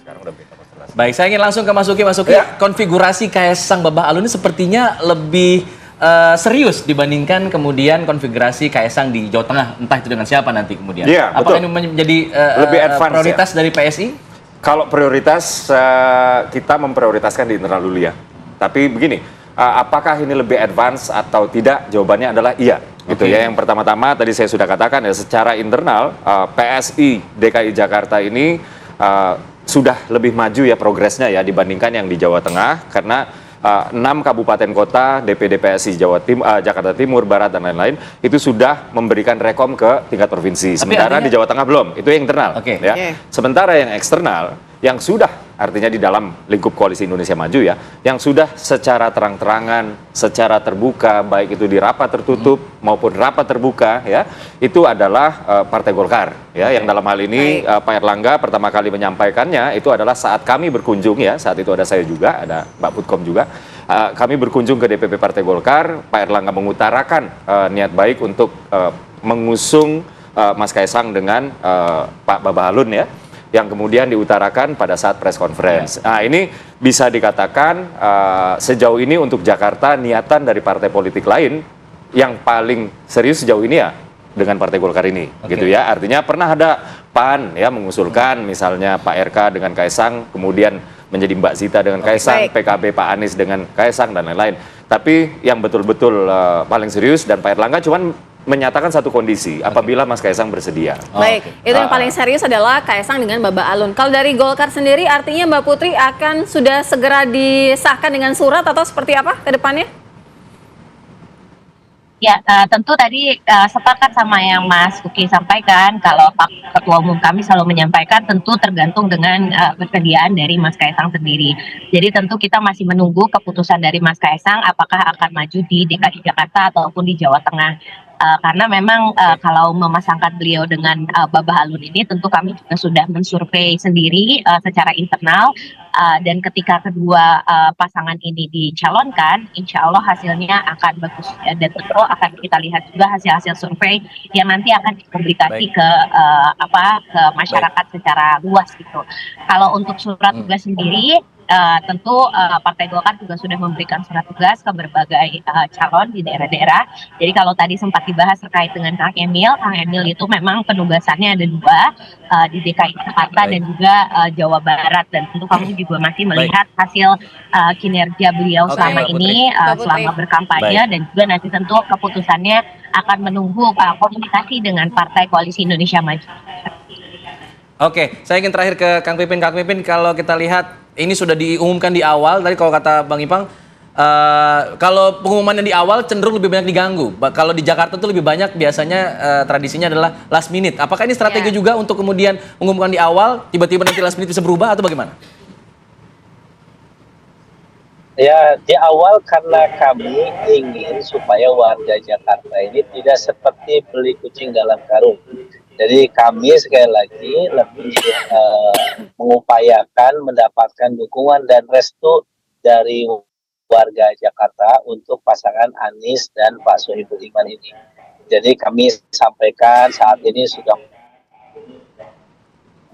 Sekarang udah beda konstelasi. Baik, saya ingin langsung ke Mas Uki. Mas Uki, konfigurasi Kaisang Babah Alun ini sepertinya lebih serius dibandingkan kemudian konfigurasi Kaisang di Jawa Tengah. Entah itu dengan siapa nanti kemudian. Iya, apakah betul. ini menjadi Lebih advance, prioritas dari PSI? Kalau prioritas, kita memprioritaskan di internal dulu ya. Tapi begini, apakah ini lebih advance atau tidak? Jawabannya adalah iya. Gitu ya. Yang pertama-tama tadi saya sudah katakan ya, secara internal PSI DKI Jakarta ini sudah lebih maju ya progresnya ya dibandingkan yang di Jawa Tengah, karena 6 kabupaten kota DPD PSI Jakarta Timur, Barat dan lain-lain itu sudah memberikan rekom ke tingkat provinsi. Sementara di Jawa Tengah belum. Itu yang internal. Ya. Sementara yang eksternal yang sudah artinya di dalam lingkup Koalisi Indonesia Maju ya, yang sudah secara terang-terangan, secara terbuka, baik itu di rapat tertutup maupun rapat terbuka ya, itu adalah Partai Golkar ya, yang dalam hal ini Pak Erlangga pertama kali menyampaikannya itu adalah saat kami berkunjung ya, saat itu ada saya juga, ada Mbak Putkom juga, kami berkunjung ke DPP Partai Golkar, Pak Erlangga mengutarakan niat baik untuk mengusung Mas Kaisang dengan Pak Babah Alun ya, yang kemudian diutarakan pada saat press conference. Nah, ini bisa dikatakan sejauh ini untuk Jakarta niatan dari partai politik lain yang paling serius sejauh ini ya dengan Partai Golkar ini, gitu ya. Artinya pernah ada PAN ya mengusulkan misalnya Pak RK dengan Kaisang, kemudian menjadi Mbak Zita dengan Kaisang, PKB Pak Anies dengan Kaisang dan lain-lain. Tapi yang betul-betul paling serius dan Pak Erlangga cuman menyatakan satu kondisi, apabila Mas Kaisang bersedia. Baik, itu yang paling serius adalah Kaisang dengan Babah Alun. Kalau dari Golkar sendiri, artinya Mbak Putri akan sudah segera disahkan dengan surat atau seperti apa ke depannya? Ya, tentu tadi sepakat sama yang Mas Uki sampaikan, kalau Pak Ketua Umum kami selalu menyampaikan tentu tergantung dengan kesediaan dari Mas Kaisang sendiri. Jadi tentu kita masih menunggu keputusan dari Mas Kaisang apakah akan maju di DKI Jakarta ataupun di Jawa Tengah. Karena memang kalau memasangkan beliau dengan Babah Alun ini tentu kami juga sudah mensurvei sendiri secara internal, dan ketika kedua pasangan ini dicalonkan, insya Allah hasilnya akan bagus dan tentu akan kita lihat juga hasil-hasil survei yang nanti akan dikomunikasi ke masyarakat secara luas gitu. Kalau untuk surat tugas sendiri, tentu Partai Golkar juga sudah memberikan surat tugas ke berbagai calon di daerah-daerah. Jadi kalau tadi sempat dibahas terkait dengan Kang Emil itu memang penugasannya ada 2 di DKI Jakarta dan juga Jawa Barat, dan tentu kami juga masih melihat hasil kinerja beliau selama ini selama berkampanye, dan juga nanti tentu keputusannya akan menunggu komunikasi dengan Partai Koalisi Indonesia Maju. Oke, saya ingin terakhir ke Kang Pipin. Kang Pipin, kalau kita lihat ini sudah diumumkan di awal, tadi kalau kata Bang Ipang, kalau pengumumannya di awal cenderung lebih banyak diganggu. Kalau di Jakarta itu lebih banyak biasanya tradisinya adalah last minute. Apakah ini strategi juga untuk kemudian mengumumkan di awal, tiba-tiba nanti last minute bisa berubah atau bagaimana? Ya, di awal karena kami ingin supaya warga Jakarta ini tidak seperti beli kucing dalam karung. Jadi kami sekali lagi lebih mengupayakan mendapatkan dukungan dan restu dari warga Jakarta untuk pasangan Anies dan Pak Sohibul Iman ini. Jadi kami sampaikan saat ini sudah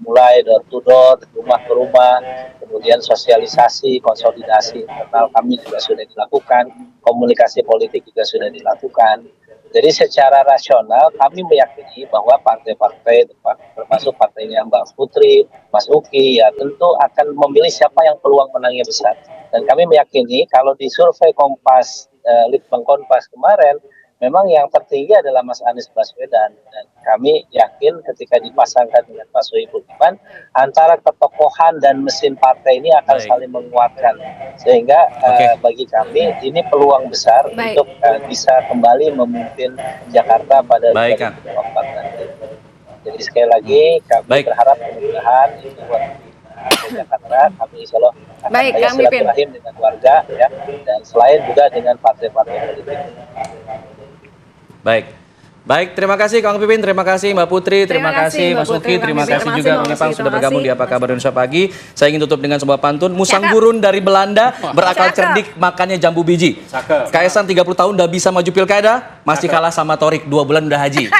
mulai door to door, rumah ke rumah, kemudian sosialisasi, konsolidasi internal kami juga sudah dilakukan, komunikasi politik juga sudah dilakukan. Jadi secara rasional kami meyakini bahwa partai-partai termasuk partainya Mbak Putri, Mas Uki ya tentu akan memilih siapa yang peluang menangnya besar. Dan kami meyakini kalau di survei Kompas, Litbang Kompas kemarin, memang yang tertinggi adalah Mas Anies Baswedan. Dan kami yakin ketika dipasangkan dengan Pak Sohibul Iman, antara ketokohan dan mesin partai ini akan saling menguatkan. Sehingga bagi kami ini peluang besar untuk bisa kembali memimpin Jakarta pada 2024 nanti. Jadi sekali lagi kami berharap mudah-mudahan itu buat Jakarta, kami insya Allah akan silaturahim dengan warga ya, dan selain juga dengan partai-partai politik. Baik, terima kasih Kang Pipin, terima kasih Mbak Putri, terima kasih Mas Uki, terima kasih juga Bang Ipang sudah bergabung di Apa Kabar Indonesia Pagi. Saya ingin tutup dengan sebuah pantun, musang gurun dari Belanda, berakal cerdik makannya jambu biji. Kaisang 30 tahun udah bisa maju pilkada, masih kalah sama Torik 2 bulan udah haji.